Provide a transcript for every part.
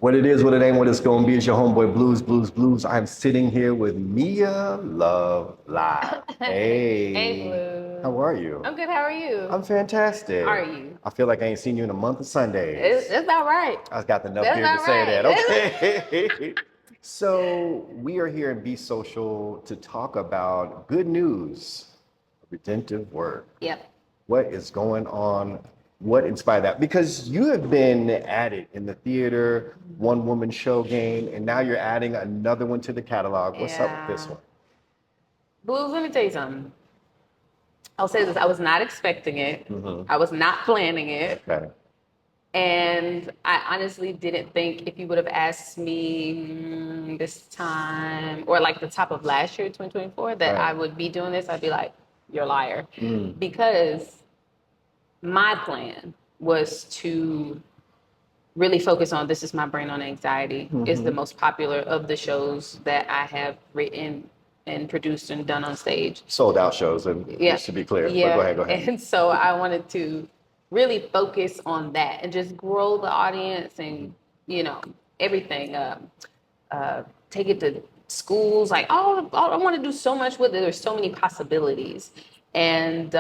What it is, what it ain't, what it's gonna be. It's your homeboy Bluz. I'm sitting here with Mia Love Live. Hey, Hey, how Blue. are you? I'm good. How are you? I'm fantastic. Are you? I feel like I ain't seen you in a month of It's, Sundays. it's about right. I just got enough That's beard to not say that. right. Okay. So we are here in Be Social to talk about good news, redemptive work. Yep. What is going on? What inspired that? Because you have been at it in the theater, one woman show game, and now you're adding another one to the catalog. What's up with this Yeah. one? Blue, let me tell you something. I'll say this. I was not expecting it. Mm-hmm. I was not planning it. Okay. And I honestly didn't think if you would have asked me this time or like the top of last year, 2024, that I Right. would be doing this, I'd be like, you're a liar. Mm. Because my plan was to really focus on This Is My Brain on Anxiety is the Mm-hmm. most popular of the shows that I have written and produced and done on stage. Sold out shows, and Yeah. just to be clear, but go Yeah. ahead, go ahead. And so I wanted to really focus on that and just grow the audience and, you know, everything. Take it to schools. Like, I want to do so much with it. There's so many possibilities. And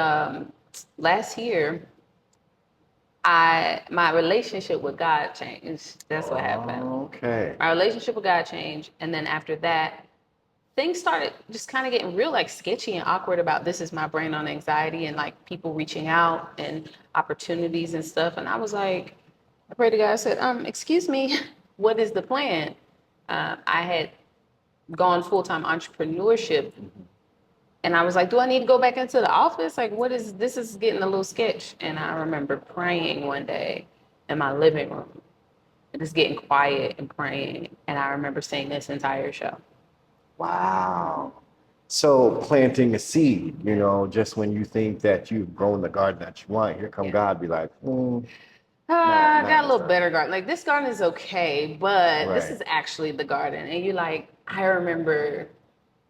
last year, my relationship with God changed. That's what happened. Okay. My relationship with God changed, and then after that, things started just kind of getting real like sketchy and awkward about This Is My Brain on Anxiety and like people reaching out and opportunities and stuff. And I was like, I prayed to God. I said, excuse me, what is the plan? I had gone full time entrepreneurship and I was like, do I need to go back into the office? Like, what is this? Is getting a little sketch. And I remember praying one day in my living room, just getting quiet and praying. And I remember saying this entire show. Wow. So planting a seed, just when you think that you've grown the garden that you want, here come Yeah. God, be like, I got a little not. better garden. Like this garden is okay, but this Right. is actually the garden. And you're like, I remember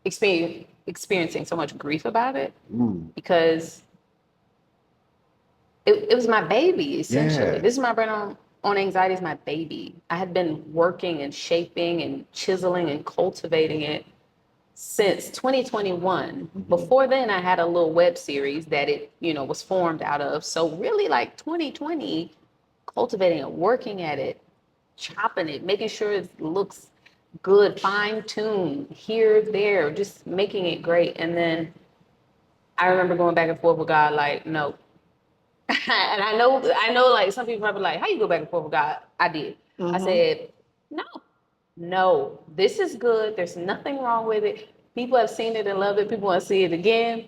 experiencing so much grief about it Mm. because it was my baby, essentially. Yeah. This is my brain on anxiety is my baby. I had been working and shaping and chiseling and cultivating it since 2021. Mm-hmm. Before then, I had a little web series that it, was formed out of. So really like 2020, cultivating it, working at it, chopping it, making sure it looks good, fine tuned here, there, just making it great. And then I remember going back and forth with God, like, no. And I know, like some people probably like, how you go back and forth with God? I did. I Mm-hmm. said, no, this is good. There's nothing wrong with it. People have seen it and love it. People want to see it again.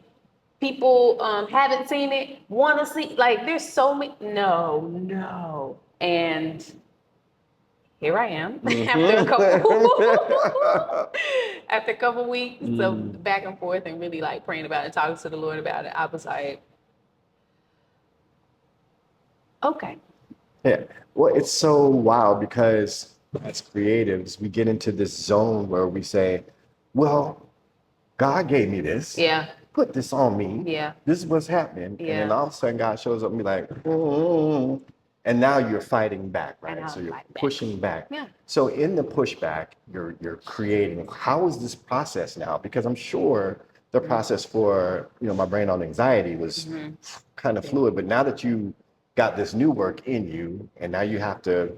People haven't seen it, want to see. Like, there's so many. No. And here I am after a couple after a couple weeks of back and forth and really like praying about it and talking to the Lord about it. I was like, okay. Yeah. Well, it's so wild because as creatives, we get into this zone where we say, well, God gave me this. Yeah. Put this on me. Yeah. This is what's happening. And then Yeah. all of a sudden God shows up and be like, mm. And now you're fighting back, And right? So I'm you're like, pushing back. yeah. So in the pushback, you're creating. How is this process now? Because I'm sure the process for, my brain on anxiety was kind of fluid, but now that you got this new work in you, and now you have to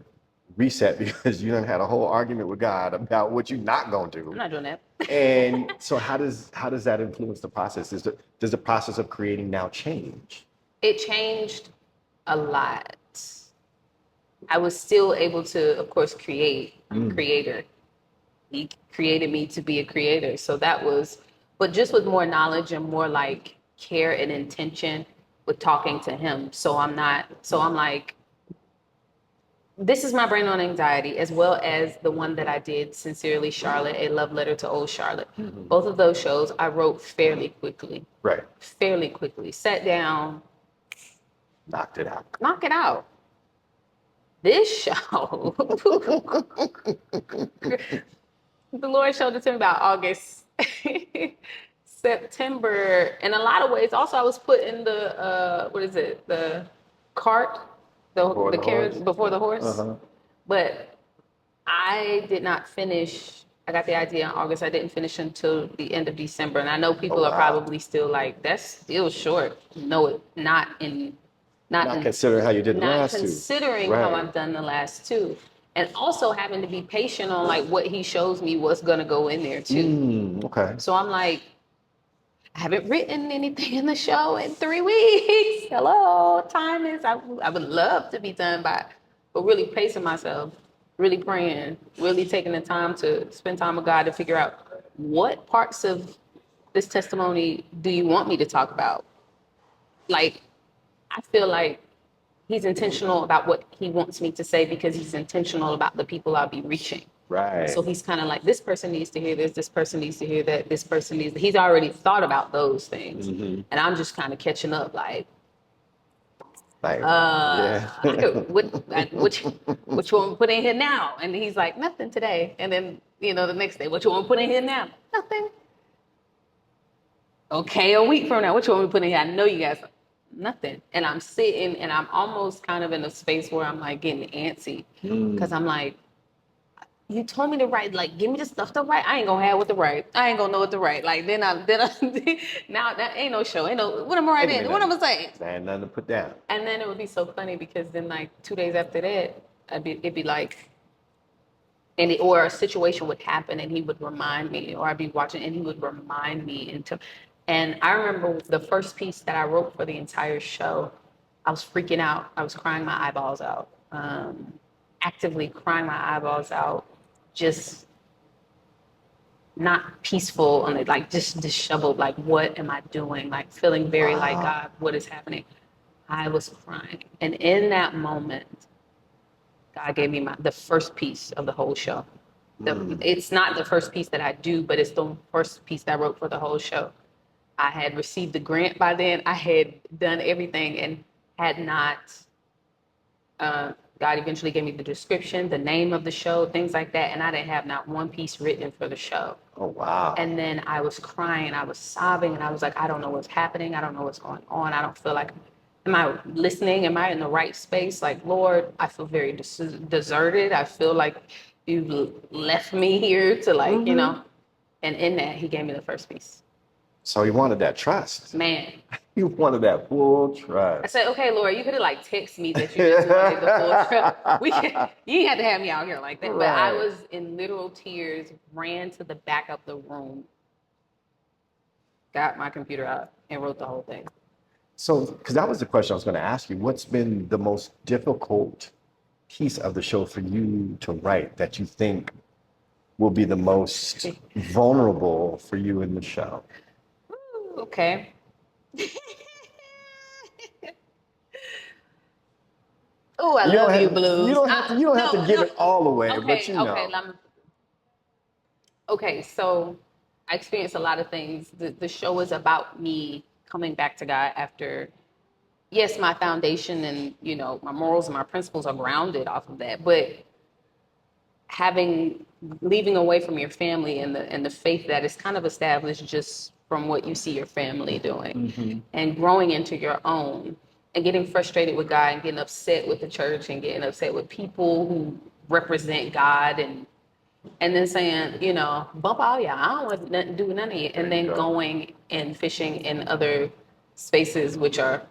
reset because you done had a whole argument with God about what you're not gonna do. I'm not doing that. And so how does that influence the process? Does the process of creating now change? It changed a lot. I was still able to, of course, create. I'm a creator. He created me to be a creator. So that was, but just with more knowledge and more like care and intention with talking to him. So I'm like, this is my brain on anxiety, as well as the one that I did, Sincerely Charlotte, a love letter to old Charlotte. Both of those shows I wrote fairly quickly. Right. Fairly quickly. Sat down, Knocked it out. knock it out. This show, the Lord showed it to me about August, September. In a lot of ways, also I was put in the what is it? The cart, the carriage before the horse. Uh-huh. But I did not finish. I got the idea in August. I didn't finish until the end of December. And I know people are wow. probably still like, that's still short. No, Not considering how you did the not last two. considering how Right. I've done the last two. And also having to be patient on like what he shows me what's gonna go in there too. Okay. So I'm like, I haven't written anything in the show in 3 weeks. Hello, time is, I would love to be done by, but really pacing myself, really praying, really taking the time to spend time with God to figure out what parts of this testimony do you want me to talk about? Like, I feel like he's intentional about what he wants me to say because he's intentional about the people I'll be reaching. Right. So he's kind of like, this person needs to hear this person needs to hear that, this person needs, he's already thought about those things. And I'm just kind of catching up like, Yeah. I could, which you want to put in here now? And he's like, nothing today. And then, the next day, what you want to put in here now? Nothing. Okay, a week from now, what you want me to put in here? I know you guys, nothing. And I'm sitting and I'm almost kind of in a space where I'm like getting antsy because I'm like, you told me to write, like, give me the stuff to write. I ain't gonna have what to write. I ain't gonna know what to write. Like, then I now that ain't no show. Ain't no, what am I writing? What am I saying? I had nothing to put down. And then it would be so funny because then like 2 days after that, it'd be like, or a situation would happen and he would remind me, or I'd be watching and he would remind me and I remember the first piece that I wrote for the entire show, I was freaking out. I was crying my eyeballs out, actively crying my eyeballs out, just not peaceful on it, like just disheveled, like what am I doing? Like feeling very like, God, what is happening? I was crying. And in that moment, God gave me the first piece of the whole show. It's not the first piece that I do, but it's the first piece that I wrote for the whole show. I had received the grant by then. I had done everything and had not, God eventually gave me the description, the name of the show, things like that. And I didn't have not one piece written for the show. Oh, wow. And then I was crying, I was sobbing, and I was like, I don't know what's happening. I don't know what's going on. I don't feel like, am I listening? Am I in the right space? Like, Lord, I feel very deserted. I feel like you left me here to like, and in that, he gave me the first piece. So he wanted that trust. Man. You wanted that full trust. I said, okay, Lord, you could have like texted me that you just wanted the full trust. You didn't have to have me out here like that. Right. But I was in literal tears, ran to the back of the room, got my computer out and wrote the whole thing. So, because that was the question I was going to ask you, what's been the most difficult piece of the show for you to write that you think will be the most vulnerable for you in the show? Okay. Oh, I love you, Bluz. You don't have to give it all away, okay, but you know. Okay, so I experienced a lot of things. The show is about me coming back to God after, yes, my foundation and, my morals and my principles are grounded off of that, but leaving away from your family and the faith that is kind of established just from what you see your family doing and growing into your own and getting frustrated with God and getting upset with the church and getting upset with people who represent God and then saying, bump all y'all, I don't want to do none of it. And then going and fishing in other spaces, which are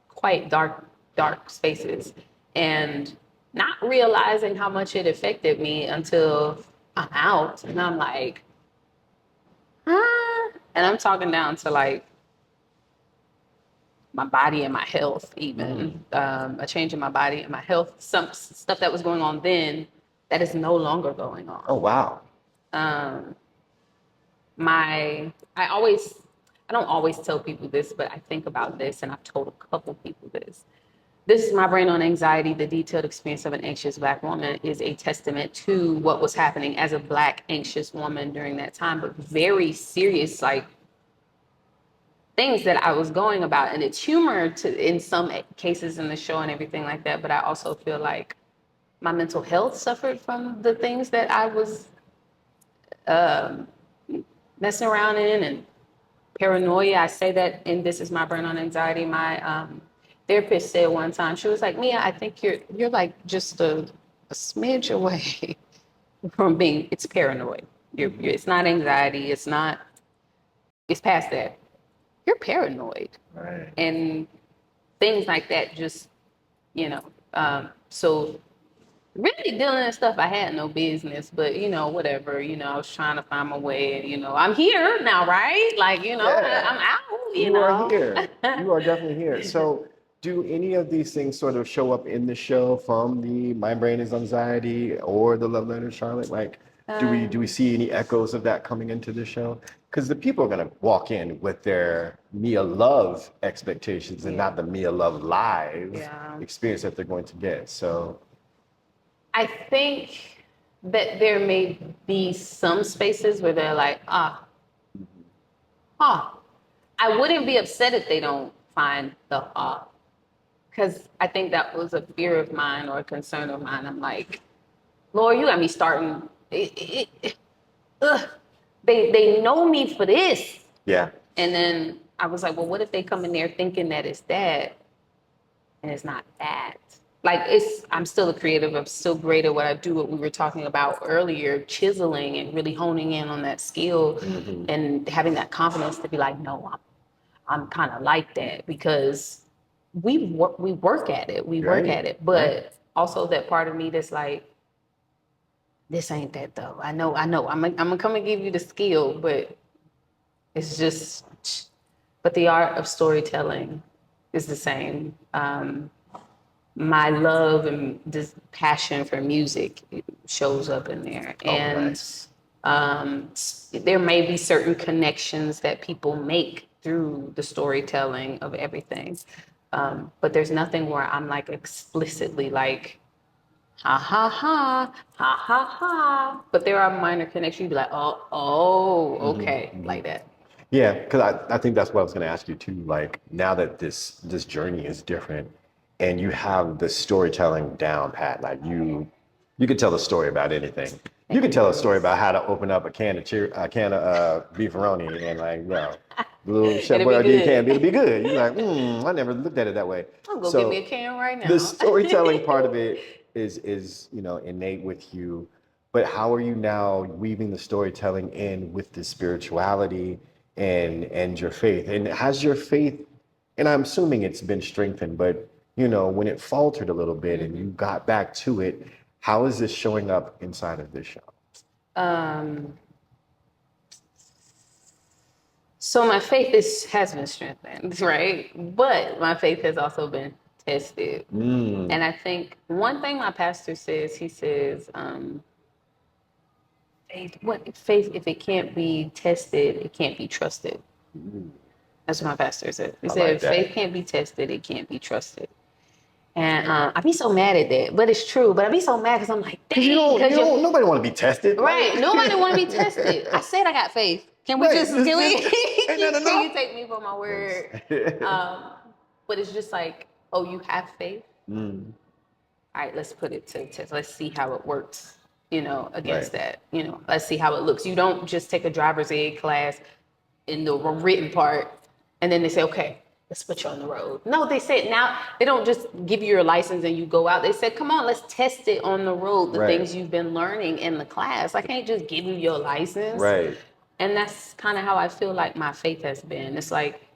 quite dark spaces. And not realizing how much it affected me until I'm out. And I'm like, and I'm talking down to like my body and my health even, a change in my body and my health, some stuff that was going on then that is no longer going on. Oh, wow. I don't always tell people this, but I think about this and I've told a couple people this. This is My Brain on Anxiety, the detailed experience of an anxious Black woman is a testament to what was happening as a Black anxious woman during that time, but very serious, like things that I was going about. And it's humor in some cases in the show and everything like that. But I also feel like my mental health suffered from the things that I was messing around in and paranoia. I say that in This Is My Brain on Anxiety. My therapist said one time, she was like, Mia, I think you're like just a smidge away from being, it's paranoid. It's not anxiety. It's past that. You're paranoid. Right. And things like that just, you know, so really dealing with stuff I had no business, but whatever, I was trying to find my way and, I'm here now, right? Like, Yeah. I'm out, You are here. You are definitely here. So, do any of these things sort of show up in the show from the My Brain is Anxiety or the Love Letter, Charlotte? Like, do we see any echoes of that coming into the show? Because the people are gonna walk in with their Mia Love expectations and not the Mia Love live Yeah. experience that they're going to get. So, I think that there may be some spaces where they're like, I wouldn't be upset if they don't find the because I think that was a fear of mine or a concern of mine. I'm like, Lord, you got me starting. Ugh. They know me for this. yeah. And then I was like, well, what if they come in there thinking that it's that and it's not that? Like I'm still a creative. I'm still great at what I do. What we were talking about earlier, chiseling and really honing in on that skill and having that confidence to be like, no, I'm kind of like that because we work at it. We work at it. But also that part of me that's like, this ain't that though. I know. I'm gonna come and give you the skill, but it's just. But the art of storytelling is the same. My love and this passion for music shows up in there, and there may be certain connections that people make through the storytelling of everything. But there's nothing where I'm like explicitly like, ha ha ha, ha ha ha. But there are minor connections. You'd be like, oh, okay, like that. Yeah, because I think that's what I was going to ask you too. Like now that this journey is different, and you have the storytelling down pat, like you could tell a story about anything. You could tell a story about how to open up a can of beefaroni and like, the little Chef Boyardee can, it'll be good. You're like, I never looked at it that way. I'm gonna get me a can right now. The storytelling part of it is innate with you, but how are you now weaving the storytelling in with the spirituality and your faith? And has your faith, and I'm assuming it's been strengthened, but when it faltered a little bit and you got back to it, how is this showing up inside of this show? So my faith has been strengthened, right? But my faith has also been tested. And I think one thing my pastor says, he says, faith, if it can't be tested, it can't be trusted. That's what my pastor said. He said, if faith can't be tested, it can't be trusted. And I be so mad at that, but it's true. But I be so mad because I'm like, dang, nobody want to be tested, right? Nobody want to be tested. I said I got faith. Can we can you take me for my word? But it's just like, oh, you have faith. All right, let's put it to test. Let's see how it works. Against that. Let's see how it looks. You don't just take a driver's ed class in the written part, and then they say, okay, let's put you on the road. No, they said now they don't just give you your license and you go out. They said, come on, let's test it on the road, the things you've been learning in the class. I can't just give you your license. Right. And that's kind of how I feel like my faith has been. It's like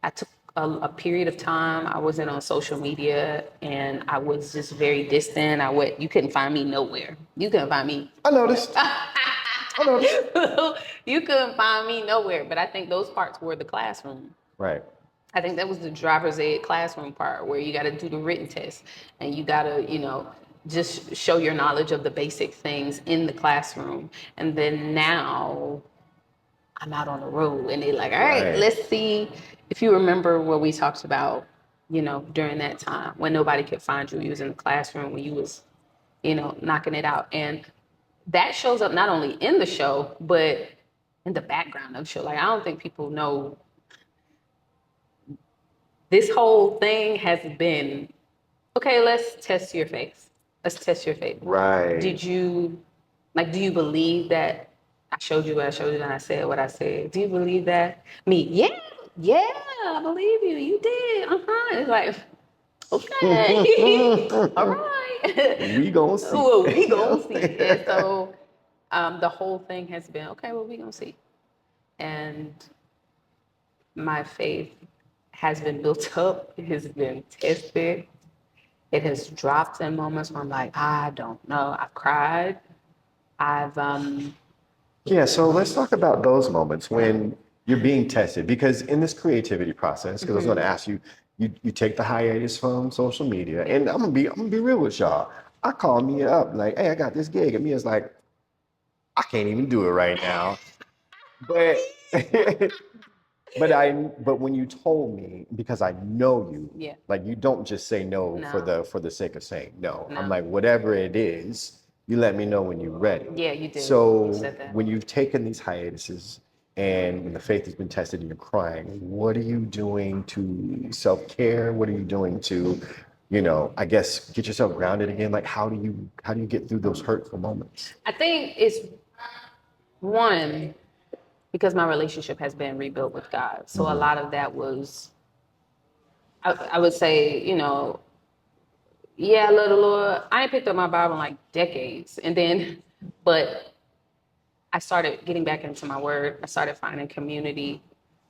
I took a period of time. I wasn't on social media and I was just very distant. You couldn't find me nowhere. You couldn't find me. I noticed. You couldn't find me nowhere. But I think those parts were the classroom. Right. I think that was the driver's ed classroom part where you got to do the written test and you got to, just show your knowledge of the basic things in the classroom. And then now I'm out on the road and they're like, all right, let's see if you remember what we talked about, during that time when nobody could find you. You was in the classroom when you was, knocking it out. And that shows up not only in the show, but in the background of the show. Like, I don't think people know this whole thing has been, okay, let's test your faith. Let's test your faith. Right. Do you believe that I showed you what I showed you and I said what I said? Do you believe that? Me, yeah, I believe you. You did. It's like, okay, all right. We gonna see. Well, we gonna see. And so The whole thing has been, okay, well, we're going to see. And my faith has been built up. It has been tested. It has dropped in moments where I'm like, I don't know. I've cried. I've, Yeah, so let's talk about those moments when you're being tested, because in this creativity process, because I was going to ask you, you take the hiatus from social media, and I'm gonna be real with y'all. I call Mia up like, hey, I got this gig, and Mia's like, I can't even do it right now, but but when you told me, because I know you, yeah, like you don't just say no for no, the sake of saying no. I'm no. like, whatever it is, you let me know when you're ready. Yeah, you did. So You said that. when you've taken these hiatuses and when the faith has been tested and you're crying, what are you doing to self-care? What are you doing to, I guess get yourself grounded again? Like how do you get through those hurtful moments? I think it's one, because my relationship has been rebuilt with God. So a lot of that was, I would say, yeah, I love the Lord. I ain't picked up my Bible in like decades. And then, but I started getting back into my word. I started finding community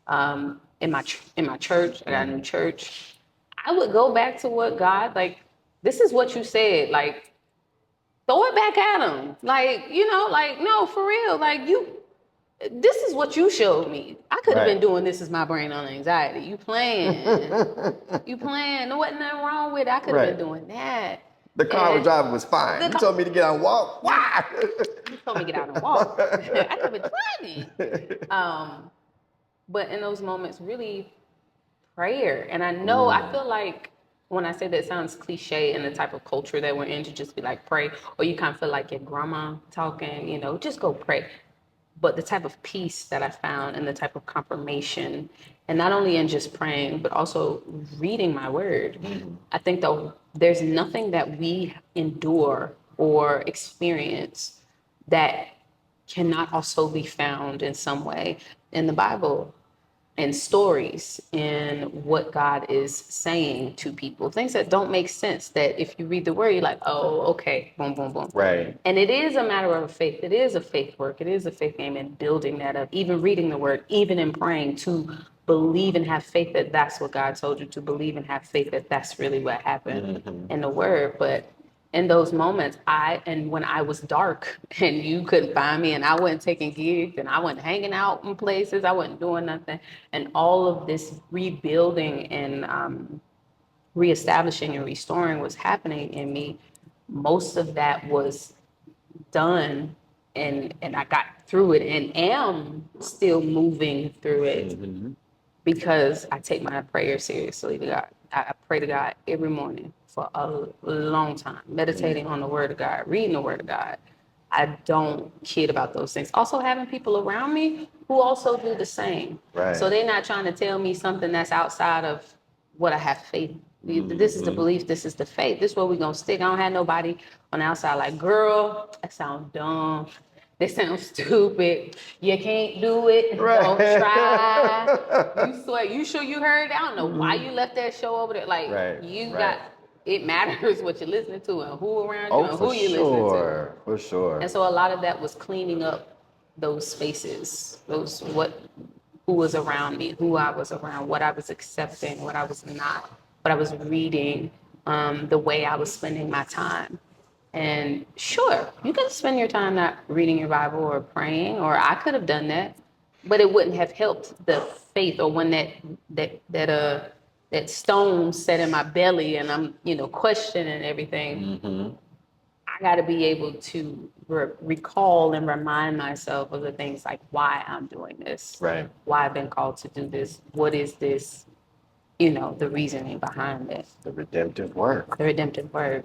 in my church. I got a new church. I would go back to what God, like, this is what you said. Like, throw it back at him. Like, like, no, for real. Like, this is what you showed me. I could have been doing this as my brain on anxiety. You playing. You playing. There wasn't nothing wrong with it. I could have been doing that. The car I was driving was fine. You told me to get out and walk. Why? You told me to get out and walk. I could have been driving. But in those moments, really prayer. And I feel like when I say that, it sounds cliche in the type of culture that we're in, to just be like, pray, or you kind of feel like your grandma talking, just go pray. But the type of peace that I found and the type of confirmation, and not only in just praying, but also reading my word. I think though there's nothing that we endure or experience that cannot also be found in some way in the Bible, and stories, and what God is saying to people. Things that don't make sense, that if you read the word, you're like, oh, okay, boom, boom, boom. Right. And it is a matter of faith. It is a faith work. It is a faith game, and building that up, even reading the word, even in praying, to believe and have faith that that's what God told you to believe, and have faith that that's really what happened in the word. But in those moments, when I was dark and you couldn't find me, and I wasn't taking gigs, and I wasn't hanging out in places, I wasn't doing nothing, and all of this rebuilding and reestablishing and restoring was happening in me, most of that was done, and I got through it, and am still moving through it, because I take my prayer seriously to God. I pray to God every morning for a long time, meditating on the word of God, reading the word of God. I don't kid about those things. Also having people around me who also do the same. Right. So they're not trying to tell me something that's outside of what I have faith. This is the belief, this is the faith. This is where we're going to stick. I don't have nobody on the outside like, girl, that sounds dumb. This sounds stupid. You can't do it. Right. Don't try. You swear, you sure you heard? I don't know why you left that show over there. Like, it matters what you're listening to, and who around you, and who you're listening to. For sure. And so a lot of that was cleaning up those spaces, who was around me, who I was around, what I was accepting, what I was not, what I was reading, the way I was spending my time. And sure, you can spend your time not reading your Bible or praying, or I could have done that, but it wouldn't have helped the faith, or when that stone set in my belly and I'm, questioning everything. I got to be able to recall and remind myself of the things, like why I'm doing this, Right. why I've been called to do this, what is this, the reasoning behind it. The redemptive work. The redemptive work.